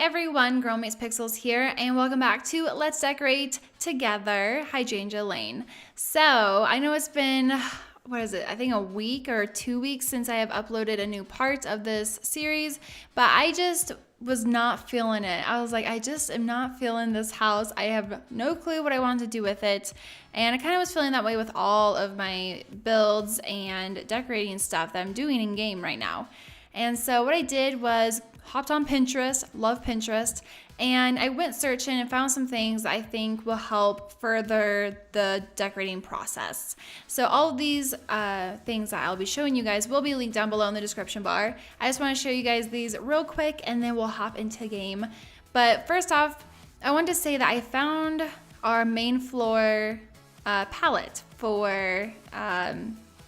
everyone, GirlMeetsPixels here, and welcome back to Let's Decorate Together, Hydrangea Lane. So, I know it's been, I think a week or 2 weeks since I have uploaded a new part of this series, but I just was not feeling it. I was like, I just am not feeling this house. I have no clue what I want to do with it, and I kind of was feeling that way with all of my builds and decorating stuff that I'm doing in game right now. And so what I did was hopped on Pinterest, love Pinterest, and I went searching and found some things that I think will help further the decorating process. So all of these things that I'll be showing you guys will be linked down below in the description bar. I just want to show you guys these real quick and then we'll hop into game. But first off, I wanted to say that I found our main floor palette for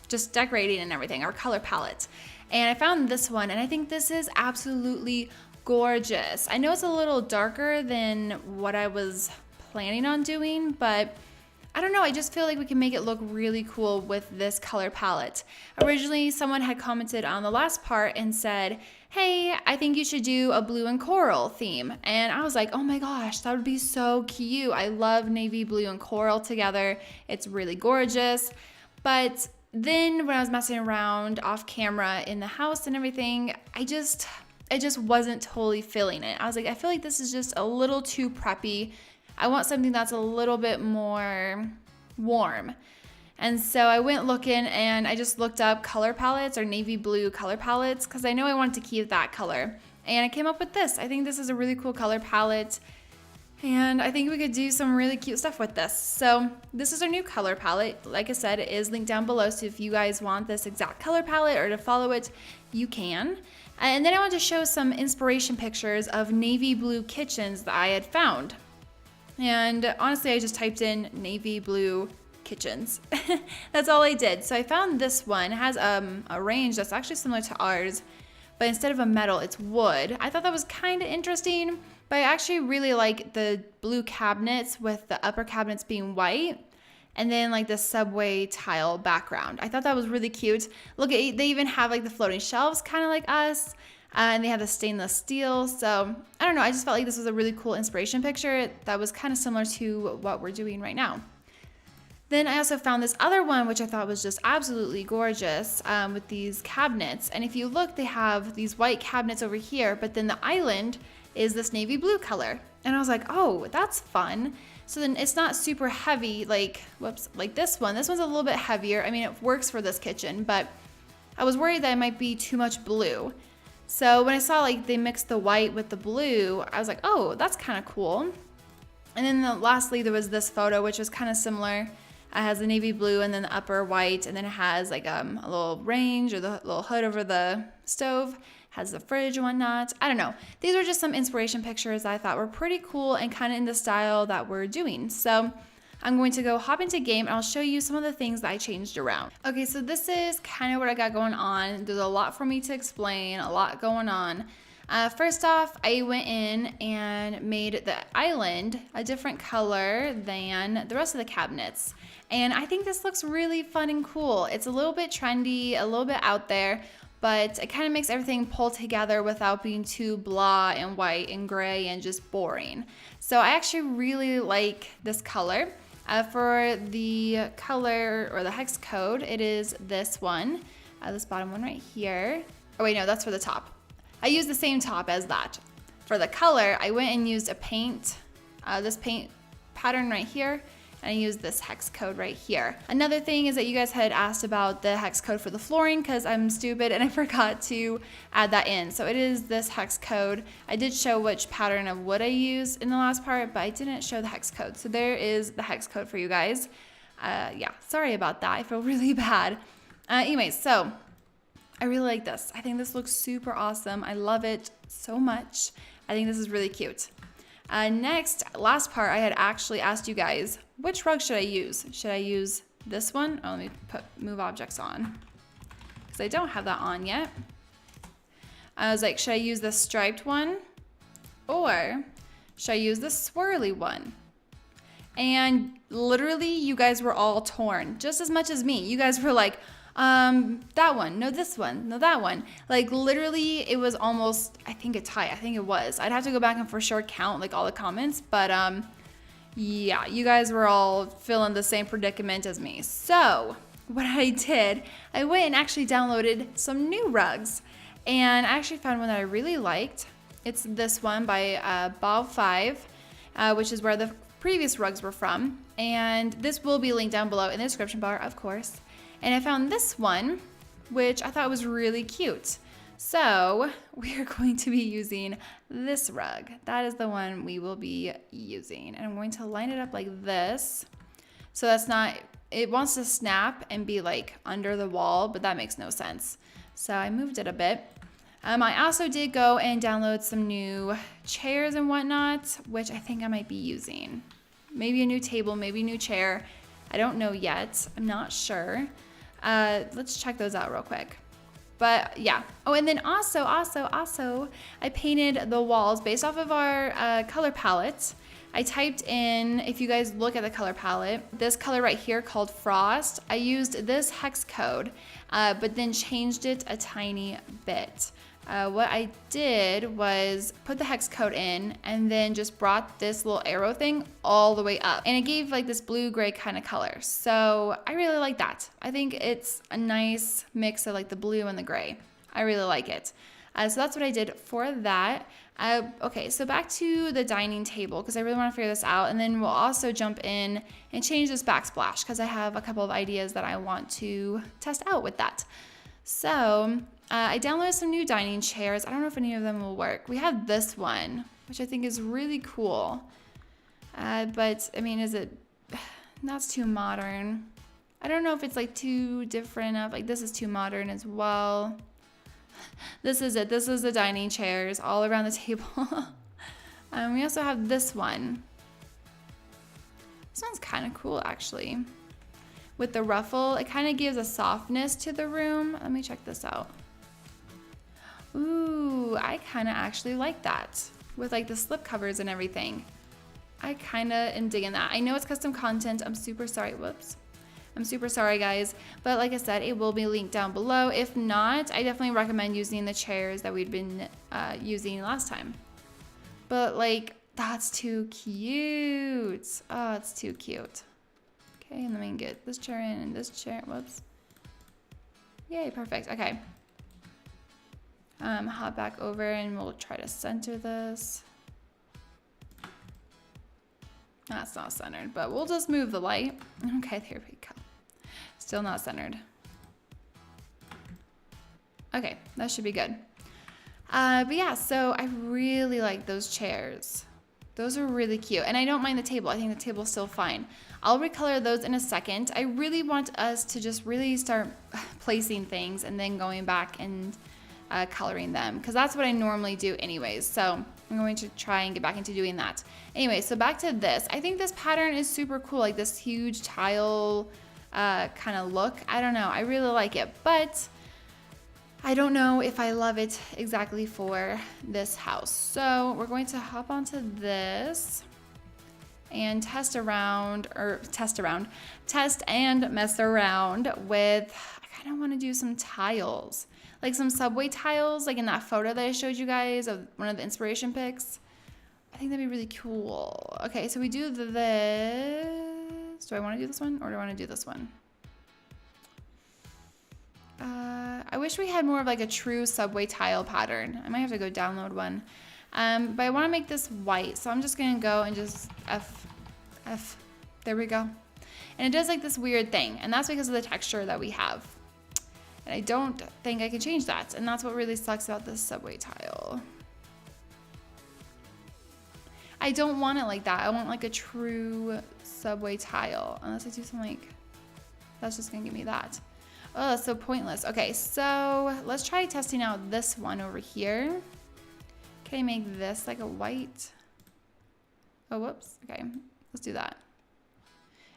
just decorating and everything, our color palette. And I found this one, and I think this is absolutely gorgeous. I know it's a little darker than what I was planning on doing, but I don't know, I just feel like we can make it look really cool with this color palette. Originally, someone had commented on the last part and said, hey, I think you should do a blue and coral theme. And I was like, oh my gosh, that would be so cute. I love navy blue and coral together. It's really gorgeous. But then when I was messing around off camera in the house and everything, I just wasn't totally feeling it. I was like, I feel like this is just a little too preppy. I want something that's a little bit more warm. And so I went looking and I just looked up color palettes or navy blue color palettes because I know I wanted to keep that color. And I came up with this. I think this is a really cool color palette. And I think we could do some really cute stuff with this. So this is our new color palette. Like I said, it is linked down below. So if you guys want this exact color palette or to follow it, you can. And then I want to show some inspiration pictures of navy blue kitchens that I had found. And honestly, I just typed in navy blue kitchens. That's all I did. So I found this one. It has a range that's actually similar to ours, but instead of a metal, it's wood. I thought that was kind of interesting. But I actually really like the blue cabinets with the upper cabinets being white and then like the subway tile background. I thought that was really cute. Look, they even have like the floating shelves kind of like us, and they have the stainless steel. So I don't know, I just felt like this was a really cool inspiration picture that was kind of similar to what we're doing right now. Then I also found this other one, which I thought was just absolutely gorgeous with these cabinets. And if you look, they have these white cabinets over here, but then the island is this navy blue color. And I was like, oh, that's fun. So then it's not super heavy like this one. This one's a little bit heavier. I mean, it works for this kitchen, but I was worried that it might be too much blue. So when I saw like they mixed the white with the blue, I was like, oh, that's kind of cool. And then lastly, there was this photo, which was kind of similar. It has the navy blue and then the upper white, and then it has like a little range or the little hood over the stove, has the fridge and whatnot. I don't know. These were just some inspiration pictures that I thought were pretty cool and kind of in the style that we're doing. So I'm going to go hop into game and I'll show you some of the things that I changed around. Okay, so this is kind of what I got going on. There's a lot for me to explain, a lot going on. First off, I went in and made the island a different color than the rest of the cabinets. And I think this looks really fun and cool. It's a little bit trendy, a little bit out there, but it kind of makes everything pull together without being too blah and white and gray and just boring. So I actually really like this color. For the color or the hex code, it is this one, this bottom one right here. Oh wait, no, that's for the top. I used the same top as that. For the color, I went and used a paint, this paint pattern right here, and I used this hex code right here. Another thing is that you guys had asked about the hex code for the flooring because I'm stupid and I forgot to add that in. So it is this hex code. I did show which pattern of wood I used in the last part, but I didn't show the hex code. So there is the hex code for you guys. Yeah, sorry about that. I feel really bad. Anyways, so I really like this. I think this looks super awesome. I love it so much. I think this is really cute. Next, last part, I had actually asked you guys, which rug should I use? Should I use this one? Oh, let me put move objects on because I don't have that on yet. I was like, should I use the striped one or should I use the swirly one? And literally you guys were all torn just as much as me. You guys were like, That one, no, this one, no, that one. Like literally it was almost, I think a tie. I think it was. I'd have to go back and for sure count like all the comments, but yeah, you guys were all feeling the same predicament as me. So what I did, I went and actually downloaded some new rugs, and I actually found one that I really liked. It's this one by Bob 5, which is where the previous rugs were from, and this will be linked down below in the description bar, of course. And I found this one, which I thought was really cute. So we are going to be using this rug. That is the one we will be using. And I'm going to line it up like this. So that's not, it wants to snap and be like under the wall, but that makes no sense. So I moved it a bit. I also did go and download some new chairs and whatnot, which I think I might be using. Maybe a new table, maybe a new chair. I don't know yet. I'm not sure. Let's check those out real quick. But yeah. Oh, and then also, I painted the walls based off of our color palette. I typed in, if you guys look at the color palette, this color right here called Frost. I used this hex code, but then changed it a tiny bit. What I did was put the hex code in and then just brought this little arrow thing all the way up. And it gave like this blue-gray kind of color. So I really like that. I think it's a nice mix of like the blue and the gray. I really like it. So that's what I did for that. Okay, so back to the dining table because I really want to figure this out. And then we'll also jump in and change this backsplash because I have a couple of ideas that I want to test out with that. So I downloaded some new dining chairs. I don't know if any of them will work. We have this one, which I think is really cool. But I mean, is it, that's too modern. I don't know if it's like too different enough. Like this is too modern as well. This is it. This is the dining chairs all around the table. We also have this one. This one's kind of cool actually. With the ruffle, it kind of gives a softness to the room. Let me check this out. Ooh, I kind of actually like that. With like the slip covers and everything. I kind of am digging that. I know it's custom content. I'm super sorry. Whoops. I'm super sorry, guys. But like I said, it will be linked down below. If not, I definitely recommend using the chairs that we'd been using last time. But like, that's too cute. Oh, it's too cute. Okay, and let me get this chair in and this chair. Whoops. Yay, perfect. Okay. Hop back over and we'll try to center this. That's not centered, but we'll just move the light. Okay, there we go. Still not centered. Okay, that should be good. But yeah, so I really like those chairs. Those are really cute. And I don't mind the table. I think the table's still fine. I'll recolor those in a second. I really want us to just really start placing things and then going back and coloring them, because that's what I normally do anyways. So I'm going to try and get back into doing that. Anyway, so back to this. I think this pattern is super cool, like this huge tile kind of look. I don't know. I really like it, but I don't know if I love it exactly for this house. So we're going to hop onto this and test and mess around with, I kind of want to do some tiles, like some subway tiles, like in that photo that I showed you guys of one of the inspiration pics. I think that'd be really cool. Okay, so we do this. Do I want to do this one or do I want to do this one? I wish we had more of like a true subway tile pattern. I might have to go download one. But I want to make this white, so I'm just going to go and just F. There we go. And it does like this weird thing, and that's because of the texture that we have. And I don't think I can change that, and that's what really sucks about this subway tile. I don't want it like that. I want like a true subway tile, unless I do something like, that's just going to give me that. Oh, that's so pointless. Okay, so let's try testing out this one over here. Can I make this like a white? Oh, whoops. Okay, let's do that.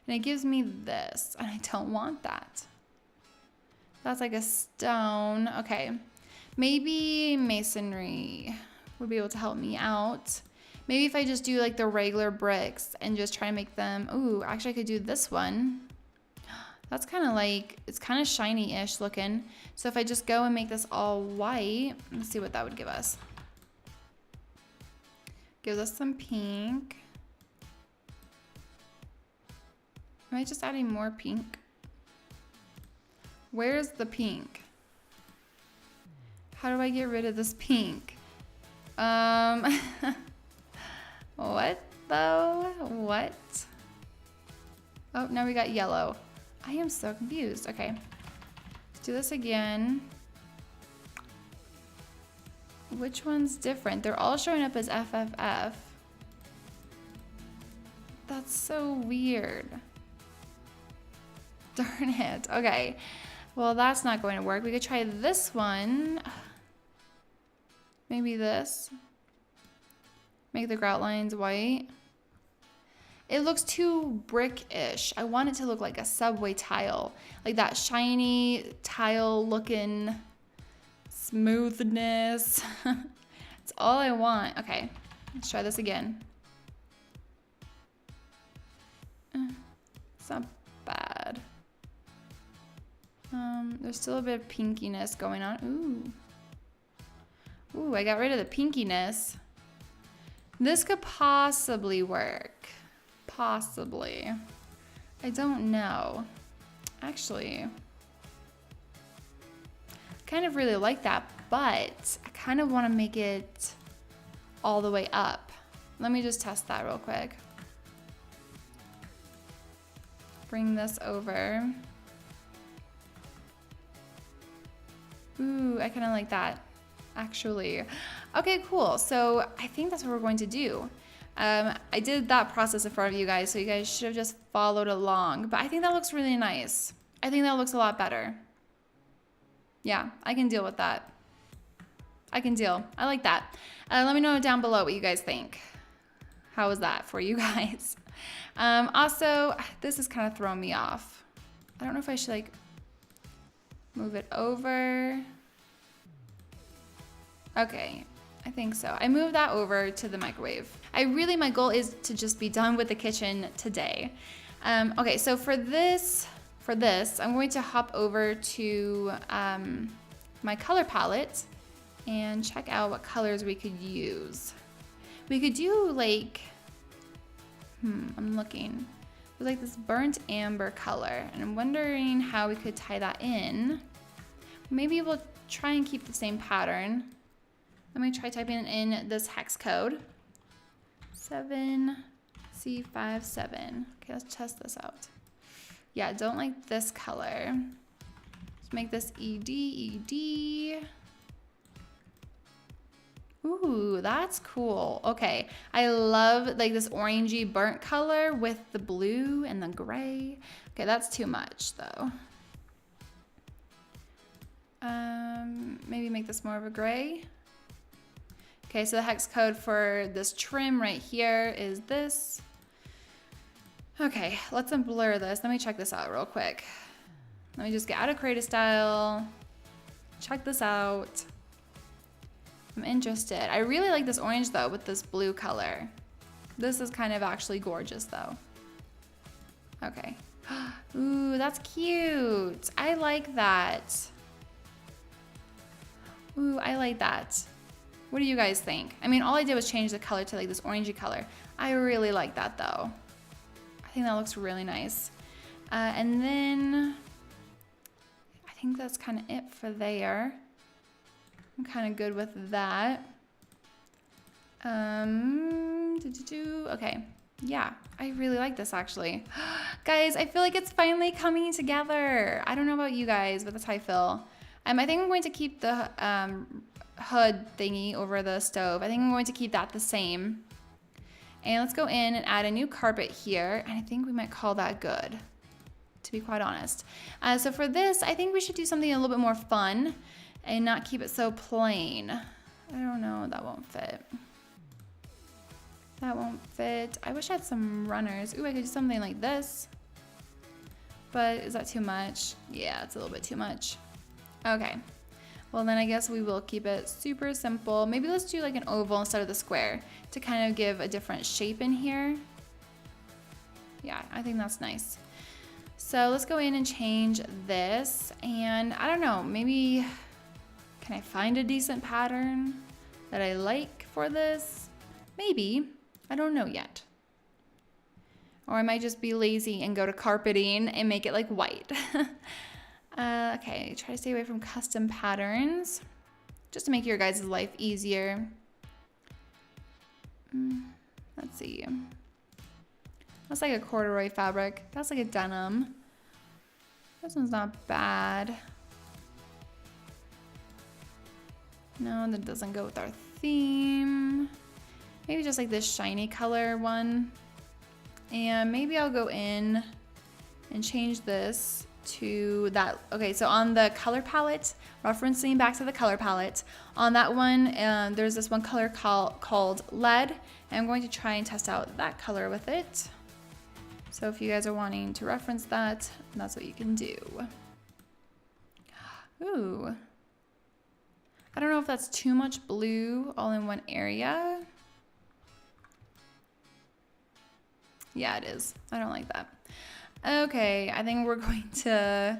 And it gives me this, and I don't want that. That's like a stone. Okay, maybe masonry would be able to help me out. Maybe if I just do like the regular bricks and just try to make them, ooh, actually I could do this one. That's kind of like, it's kind of shiny-ish looking. So if I just go and make this all white, let's see what that would give us. Gives us some pink. Am I just adding more pink? Where's the pink? How do I get rid of this pink? What though? What? Oh, now we got yellow. I am so confused. Okay, let's do this again. Which one's different? They're all showing up as FFF. That's so weird. Darn it. Okay, well, that's not going to work. We could try this one. Maybe this. Make the grout lines white. It looks too brick-ish. I want it to look like a subway tile. Like that shiny tile looking smoothness. That's all I want. Okay, let's try this again. It's not bad. There's still a bit of pinkiness going on. Ooh, I got rid of the pinkiness. This could possibly work. Possibly. I don't know. Actually, I kind of really like that, but I kind of want to make it all the way up. Let me just test that real quick. Bring this over. Ooh, I kind of like that, actually. Okay, cool. So I think that's what we're going to do. I did that process in front of you guys, so you guys should have just followed along. But I think that looks really nice. I think that looks a lot better. Yeah, I can deal with that. I can deal. I like that. Let me know down below what you guys think. How was that for you guys? Also, this is kind of throwing me off. I don't know if I should like move it over. Okay, I think so. I moved that over to the microwave. My goal is to just be done with the kitchen today. Okay, so for this, I'm going to hop over to my color palette and check out what colors we could use. We could do like, I'm looking. It was like this burnt amber color, and I'm wondering how we could tie that in. Maybe we'll try and keep the same pattern. Let me try typing in this hex code. 7C57. Okay, let's test this out. Yeah, don't like this color. Let's make this ED. Ooh, that's cool. Okay, I love like this orangey burnt color with the blue and the gray. Okay, that's too much though. Maybe make this more of a gray. Okay, so the hex code for this trim right here is this. Okay, let's blur this. Let me check this out real quick. Let me just get out of creative style. Check this out. I'm interested. I really like this orange though with this blue color. This is kind of actually gorgeous though. Okay. Ooh, that's cute. I like that. Ooh, I like that. What do you guys think? I mean, all I did was change the color to like this orangey color. I really like that though. I think that looks really nice. And then I think that's kind of it for there. I'm kind of good with that. Okay. Yeah, I really like this actually. Guys, I feel like it's finally coming together. I don't know about you guys, but that's how I feel. I think I'm going to keep the hood thingy over the stove. I think I'm going to keep that the same. And let's go in and add a new carpet here. And I think we might call that good, to be quite honest. So for this, I think we should do something a little bit more fun and not keep it so plain. I don't know, that won't fit. That won't fit. I wish I had some runners. Ooh, I could do something like this. But is that too much? Yeah, it's a little bit too much. Okay. Well, then I guess we will keep it super simple. Maybe let's do like an oval instead of the square to kind of give a different shape in here. Yeah, I think that's nice. So let's go in and change this, and I don't know, maybe can I find a decent pattern that I like for this? Maybe, I don't know yet. Or I might just be lazy and go to carpeting and make it like white. Okay, try to stay away from custom patterns just to make your guys' life easier. Let's see. That's like a corduroy fabric. That's like a denim. This one's not bad. No, that doesn't go with our theme. Maybe just like this shiny color one. And maybe I'll go in and change this to that. Okay, so on the color palette, referencing back to the color palette, on that one, there's this one color called Lead. And I'm going to try and test out that color with it. So if you guys are wanting to reference that, that's what you can do. Ooh. I don't know if that's too much blue all in one area. Yeah, it is. I don't like that. Okay, I think we're going to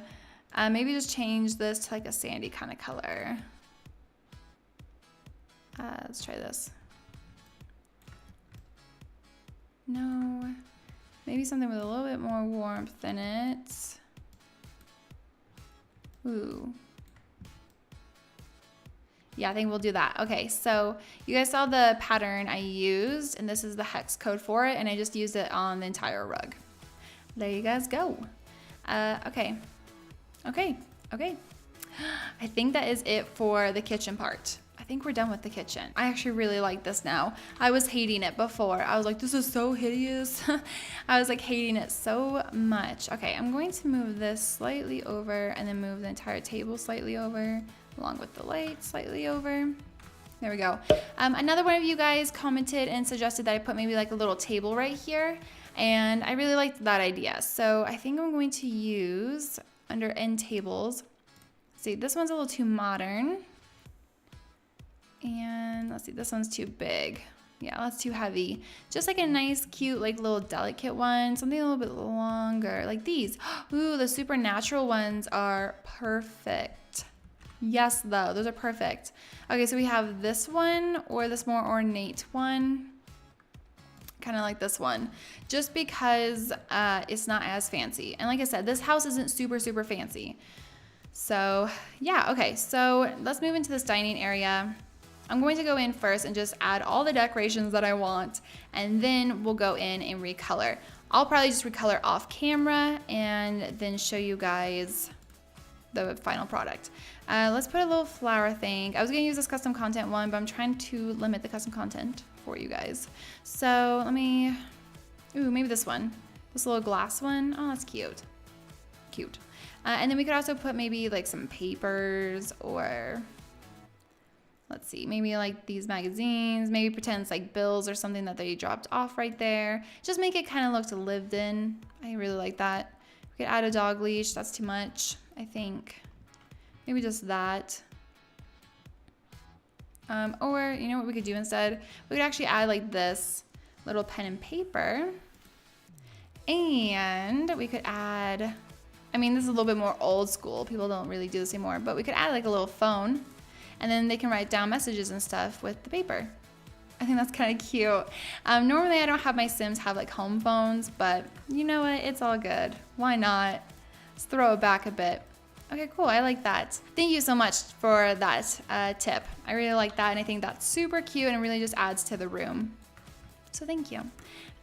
maybe just change this to like a sandy kind of color. Let's try this. No. Maybe something with a little bit more warmth in it. Ooh. Yeah, I think we'll do that. Okay, so you guys saw the pattern I used, and this is the hex code for it, and I just used it on the entire rug. There you guys go. Okay. I think that is it for the kitchen part. I think we're done with the kitchen. I actually really like this now. I was hating it before. I was like, this is so hideous. I was like hating it so much. Okay, I'm going to move this slightly over and then move the entire table slightly over, along with the light slightly over. There we go. Another one of you guys commented and suggested that I put maybe like a little table right here, and I really liked that idea. So I think I'm going to use under end tables. See, this one's a little too modern. And let's see, this one's too big. Yeah, that's too heavy. Just like a nice, cute, like little delicate one, something a little bit longer, like these. Ooh, the supernatural ones are perfect. Yes, though, those are perfect. Okay, so we have this one or this more ornate one. Kind of like this one, just because it's not as fancy. And like I said, this house isn't super, super fancy. So yeah, okay, so let's move into this dining area. I'm going to go in first and just add all the decorations that I want, and then we'll go in and recolor. I'll probably just recolor off camera and then show you guys the final product. Let's put a little flower thing. I was gonna use this custom content one, but I'm trying to limit the custom content for you guys. So let me, ooh, maybe this one. This little glass one. Oh, that's cute. Cute. And then we could also put maybe like some papers, or let's see, maybe like these magazines, maybe pretend it's like bills or something that they dropped off right there. Just make it kind of look lived in. I really like that. We could add a dog leash. That's too much, I think. Maybe just that. Or you know what we could do instead? We could actually add like this little pen and paper. And we could add, I mean, this is a little bit more old school. People don't really do this anymore, but we could add like a little phone, and then they can write down messages and stuff with the paper. I think that's kind of cute. Normally I don't have my Sims have like home phones, but you know what? It's all good. Why not? Let's throw it back a bit. Okay, cool. I like that. Thank you so much for that tip. I really like that, and I think that's super cute, and it really just adds to the room. So thank you.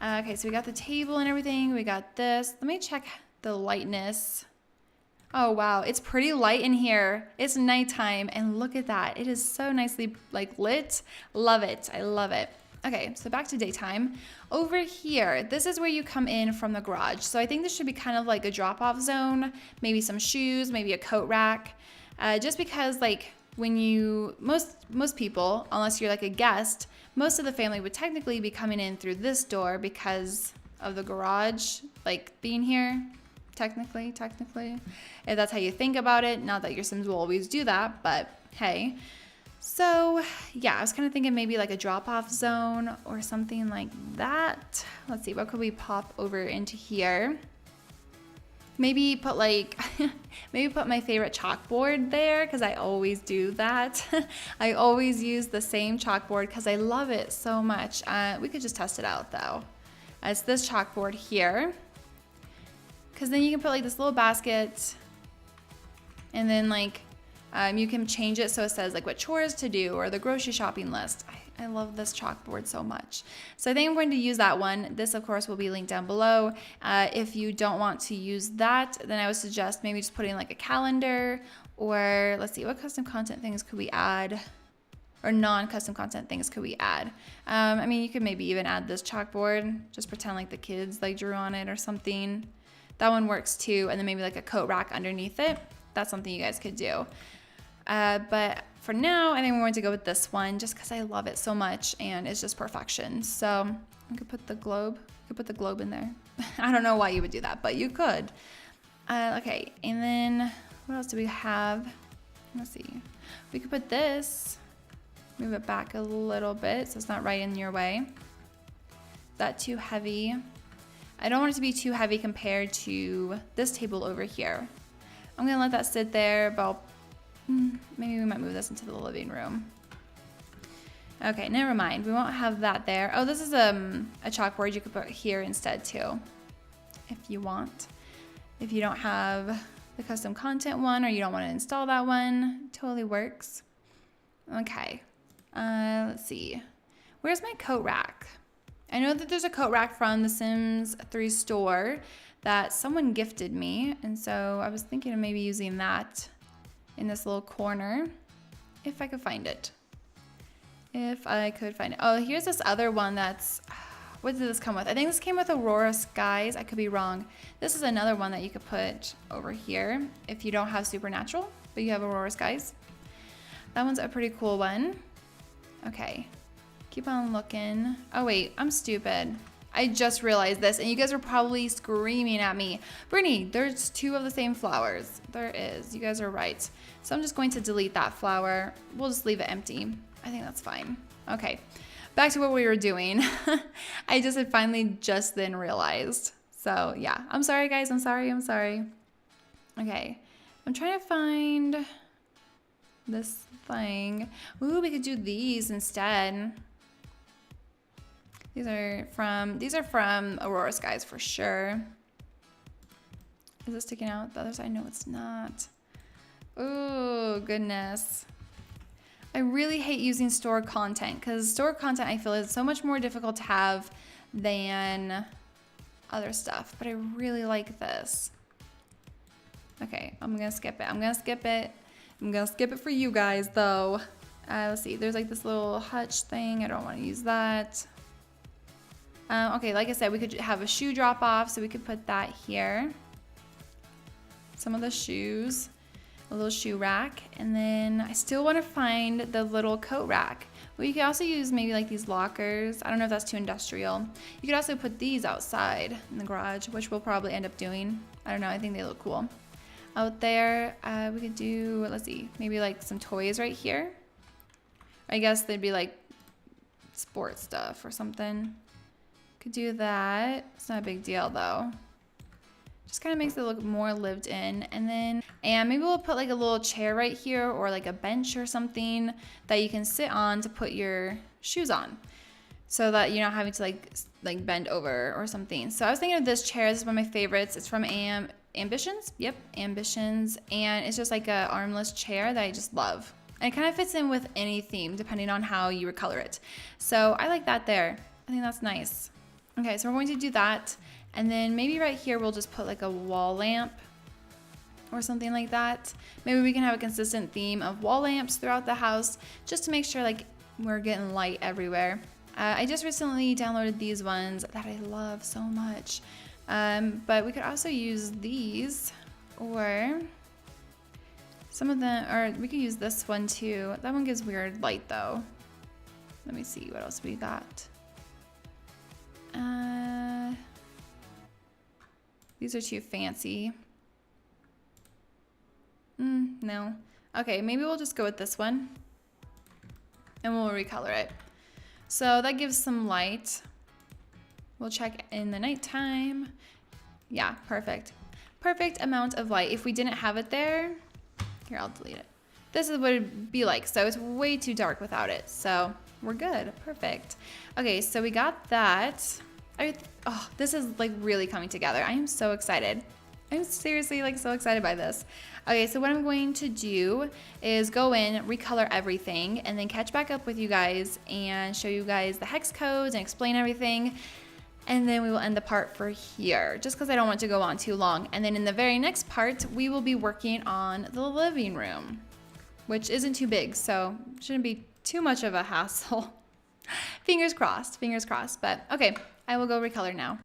Okay, so we got the table and everything. We got this. Let me check the lightness. Oh wow, it's pretty light in here. It's nighttime, and look at that. It is so nicely like lit. Love it. I love it. Okay, so back to daytime. Over here, this is where you come in from the garage. So I think this should be kind of like a drop-off zone, maybe some shoes, maybe a coat rack. Just because like when you, most people, unless you're like a guest, most of the family would technically be coming in through this door because of the garage, like being here. Technically, if that's how you think about it. Not that your Sims will always do that, but hey. So yeah, I was kind of thinking maybe like a drop-off zone or something like that. Let's see, what could we pop over into here? Maybe put like, maybe put my favorite chalkboard there because I always do that. I always use the same chalkboard because I love it so much. We could just test it out though. It's this chalkboard here. Because then you can put like this little basket and then like you can change it so it says like what chores to do or the grocery shopping list. I love this chalkboard so much. So I think I'm going to use that one. This, of course, will be linked down below. If you don't want to use that, then I would suggest maybe just putting like a calendar or let's see, what custom content things could we add? Or non-custom content things could we add? I mean, you could maybe even add this chalkboard. Just pretend like the kids like drew on it or something. That one works too. And then maybe like a coat rack underneath it. That's something you guys could do. But for now, I think we're going to go with this one just because I love it so much and it's just perfection. So I could put the globe. You could put the globe in there. I don't know why you would do that, but you could. Okay, and then what else do we have? Let's see. We could put this. Move it back a little bit so it's not right in your way. Is that too heavy? I don't want it to be too heavy compared to this table over here. I'm gonna let that sit there, but maybe we might move this into the living room. Okay, never mind. We won't have that there. Oh, this is a chalkboard you could put here instead too, if you want. If you don't have the custom content one or you don't want to install that one, totally works. Okay, let's see. Where's my coat rack? I know that there's a coat rack from the Sims 3 store that someone gifted me, and so I was thinking of maybe using that in this little corner, if I could find it. If I could find it. Oh, here's this other one that's, what did this come with? I think this came with Aurora Skies. I could be wrong. This is another one that you could put over here if you don't have Supernatural, but you have Aurora Skies. That one's a pretty cool one. Okay, keep on looking. Oh wait, I'm stupid. I just realized this, and you guys are probably screaming at me. Brittany, there's 2 of the same flowers. There is. You guys are right. So I'm just going to delete that flower. We'll just leave it empty. I think that's fine. Okay, back to what we were doing. I just had finally just then realized. So yeah, I'm sorry guys. I'm sorry. Okay, I'm trying to find this thing. Ooh, we could do these instead. These are from Aurora Skies for sure. Is it sticking out the other side? No, it's not. Oh, goodness. I really hate using store content because store content I feel is so much more difficult to have than other stuff, but I really like this. Okay, I'm gonna skip it. I'm gonna skip it for you guys though. Let's see, there's like this little hutch thing. I don't want to use that. Okay, like I said, we could have a shoe drop off, so we could put that here. Some of the shoes, a little shoe rack, and then I still want to find the little coat rack. Well, you could also use maybe like these lockers. I don't know if that's too industrial. You could also put these outside in the garage, which we'll probably end up doing. I don't know, I think they look cool. Out there, we could do, let's see, maybe like some toys right here. I guess they'd be like sports stuff or something. Could do that. It's not a big deal though. Just kind of makes it look more lived in. And maybe we'll put like a little chair right here or like a bench or something that you can sit on to put your shoes on, so that you're not having to like bend over or something. So I was thinking of this chair. This is one of my favorites. It's from Ambitions. Yep, Ambitions. And it's just like a armless chair that I just love. And it kind of fits in with any theme depending on how you recolor it. So I like that there. I think that's nice. Okay, so we're going to do that. And then maybe right here we'll just put like a wall lamp or something like that. Maybe we can have a consistent theme of wall lamps throughout the house just to make sure like we're getting light everywhere. I just recently downloaded these ones that I love so much. But we could also use these, or some of them, or we could use this one too. That one gives weird light though. Let me see what else we got. These are too fancy. No. Okay, maybe we'll just go with this one and we'll recolor it. So that gives some light. We'll check in the nighttime. Yeah, perfect. perfect amount of light. If we didn't have it there, here, I'll delete it. This is what it'd be like. So it's way too dark without it. So we're good. Perfect. Okay, so we got that. Oh, this is like really coming together. I am so excited. I'm seriously like so excited by this. Okay, so what I'm going to do is go in, recolor everything, and then catch back up with you guys and show you guys the hex codes and explain everything. And then we will end the part for here, just because I don't want to go on too long. And then in the very next part, we will be working on the living room, which isn't too big, so shouldn't be too much of a hassle. Fingers crossed, but okay, I will go recolor now.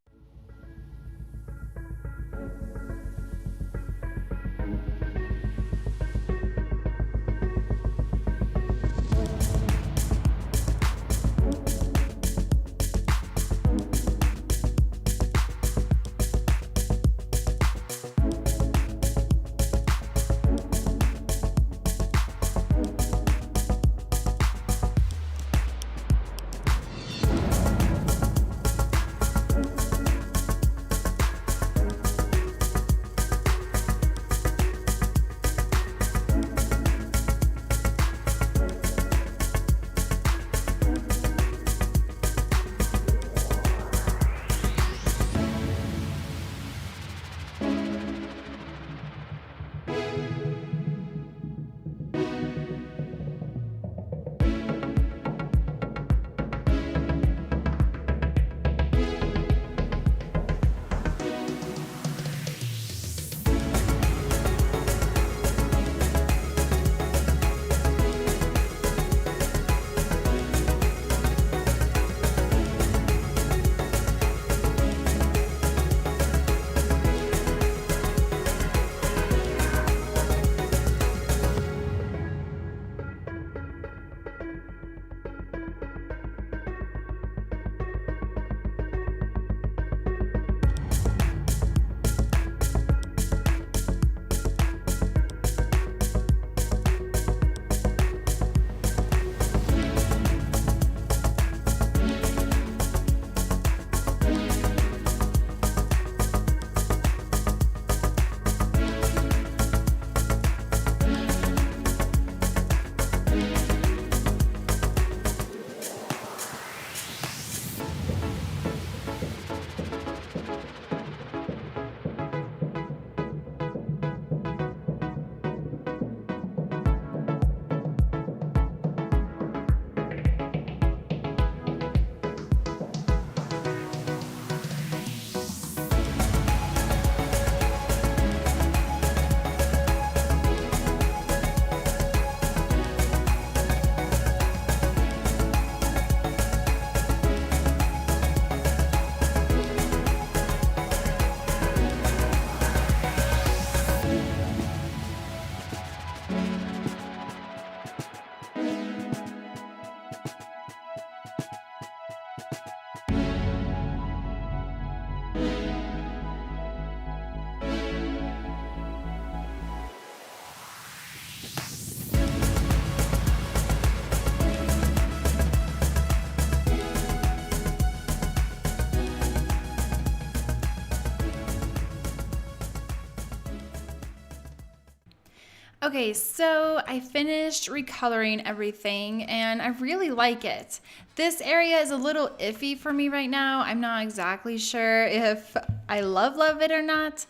Okay, so I finished recoloring everything and I really like it. This area is a little iffy for me right now. I'm not exactly sure if I love it or not,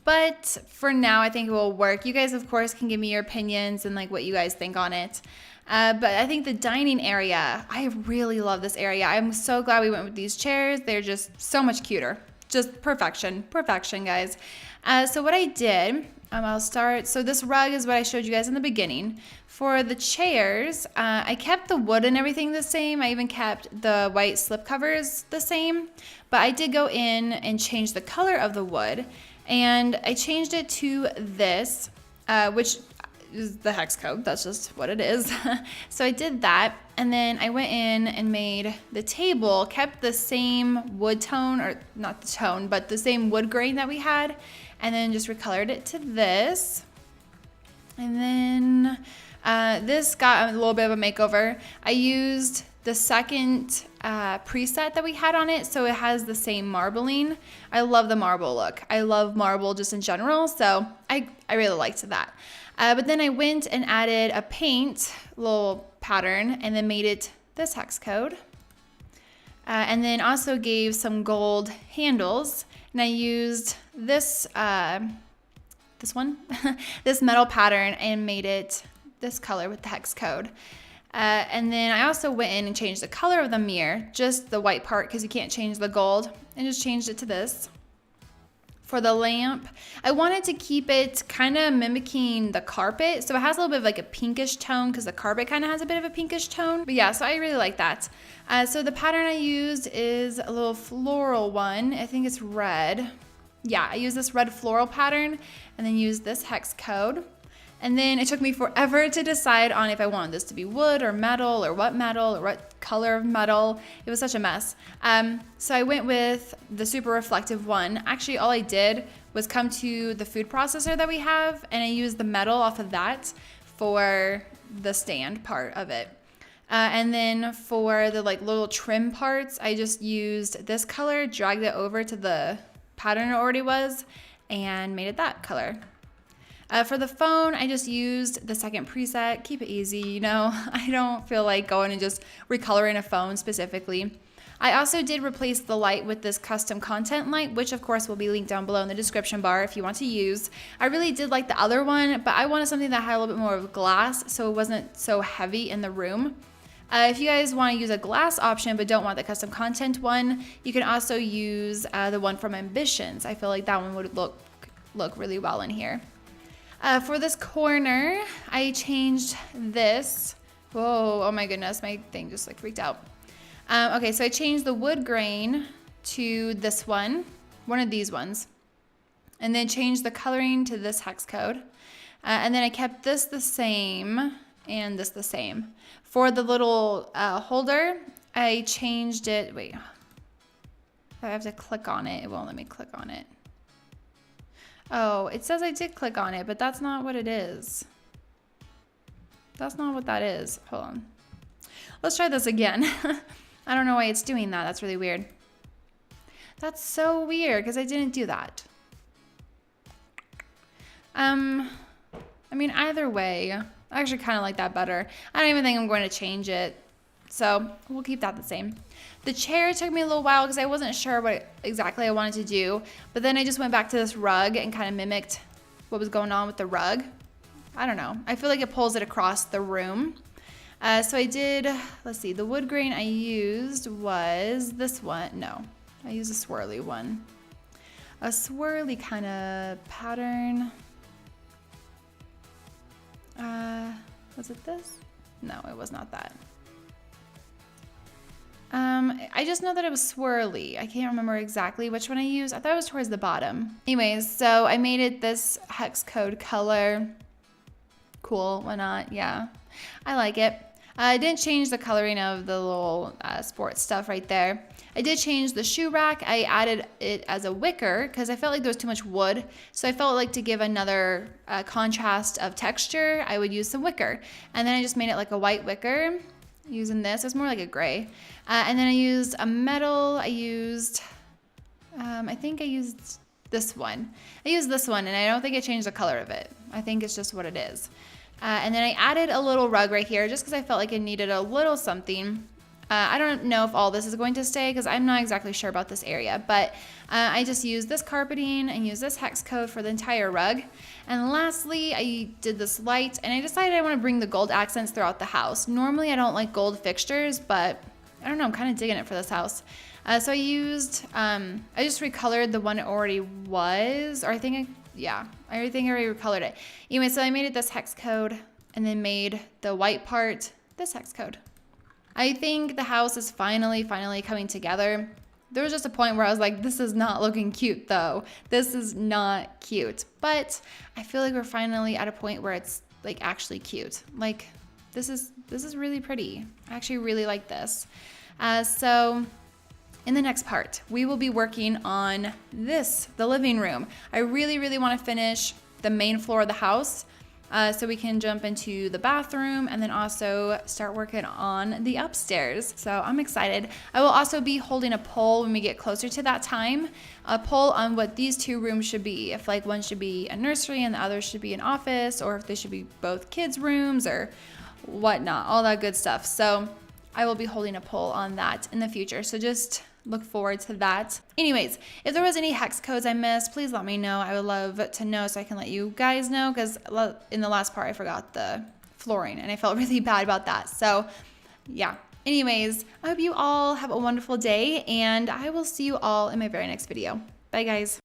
but for now I think it will work. You guys of course can give me your opinions and like what you guys think on it. But I think the dining area, I really love this area. I'm so glad we went with these chairs. They're just so much cuter. Just perfection, guys. So what I did, I'll start. So this rug is what I showed you guys in the beginning. For the chairs, I kept the wood and everything the same. I even kept the white slip covers the same. But I did go in and change the color of the wood. And I changed it to this, which is the hex code. That's just what it is. So I did that. And then I went in and made the table, kept the same wood tone, or not the tone, but the same wood grain that we had. And then just recolored it to this. And then this got a little bit of a makeover. I used the second preset that we had on it, so it has the same marbling. I love the marble look. I love marble just in general, so I really liked that. But then I went and added a paint little pattern and then made it this hex code. And then also gave some gold handles, and I used this one, this metal pattern, and made it this color with the hex code. And then I also went in and changed the color of the mirror, just the white part because you can't change the gold, and just changed it to this. For the lamp, I wanted to keep it kind of mimicking the carpet, so it has a little bit of like a pinkish tone because the carpet kind of has a bit of a pinkish tone. But yeah, so I really like that. So the pattern I used is a little floral one. I think it's red. Yeah, I used this red floral pattern and then used this hex code. And then it took me forever to decide on if I wanted this to be wood or metal or what color of metal. It was such a mess. So I went with the super reflective one. Actually, all I did was come to the food processor that we have, and I used the metal off of that for the stand part of it. And then for the like little trim parts, I just used this color, dragged it over to the pattern it already was, and made it that color. For the phone, I just used the second preset. Keep it easy, you know. I don't feel like going and just recoloring a phone specifically. I also did replace the light with this custom content light, which of course will be linked down below in the description bar if you want to use. I really did like the other one, but I wanted something that had a little bit more of glass so it wasn't so heavy in the room. If you guys want to use a glass option but don't want the custom content one, you can also use the one from Ambitions. I feel like that one would look really well in here. For this corner, I changed this. Whoa, oh my goodness, my thing just like freaked out. Okay, so I changed the wood grain to this one of these ones, and then changed the coloring to this hex code. And then I kept this the same and this the same. For the little holder, I changed it. Wait, I have to click on it. It won't let me click on it. Oh, it says I did click on it, but that's not what it is. That's not what that is. Hold on. Let's try this again. I don't know why it's doing that. That's really weird. That's so weird because I didn't do that. I mean, either way, I actually kind of like that better. I don't even think I'm going to change it. So we'll keep that the same. The chair took me a little while because I wasn't sure what exactly I wanted to do. But then I just went back to this rug and kind of mimicked what was going on with the rug. I don't know. I feel like it pulls it across the room. So I did, let's see, the wood grain I used was this one. No, I used a swirly one. A swirly kind of pattern. Was it this? No, it was not that. I just know that it was swirly. I can't remember exactly which one I used. I thought it was towards the bottom. Anyways, so I made it this hex code color. Cool, why not? Yeah, I like it. I didn't change the coloring of the little sports stuff right there. I did change the shoe rack. I added it as a wicker because I felt like there was too much wood. So I felt like to give another contrast of texture, I would use some wicker. And then I just made it like a white wicker using this. It's more like a gray. And then I used a metal. I think I used this one. I used this one, and I don't think I changed the color of it. I think it's just what it is. And then I added a little rug right here just because I felt like it needed a little something. I don't know if all this is going to stay because I'm not exactly sure about this area, but I just used this carpeting and used this hex code for the entire rug. And lastly, I did this light, and I decided I want to bring the gold accents throughout the house. Normally I don't like gold fixtures, but I don't know, I'm kind of digging it for this house. So I used, I just recolored the one it already was, or I think I already recolored it. Anyway, so I made it this hex code and then made the white part this hex code. I think the house is finally coming together. There was just a point where I was like, this is not looking cute though. This is not cute. But I feel like we're finally at a point where it's like actually cute. Like this is really pretty. I actually really like this. So in the next part, we will be working on this, the living room. I really want to finish the main floor of the house. so we can jump into the bathroom and then also start working on the upstairs. So I'm excited. I will also be holding a poll when we get closer to that time, a poll on what these 2 rooms should be. If like one should be a nursery and the other should be an office, or if they should be both kids' rooms or whatnot, all that good stuff. So I will be holding a poll on that in the future. So just look forward to that. Anyways, if there was any hex codes I missed, please let me know. I would love to know so I can let you guys know, because in the last part I forgot the flooring and I felt really bad about that. So yeah. Anyways, I hope you all have a wonderful day, and I will see you all in my very next video. Bye guys.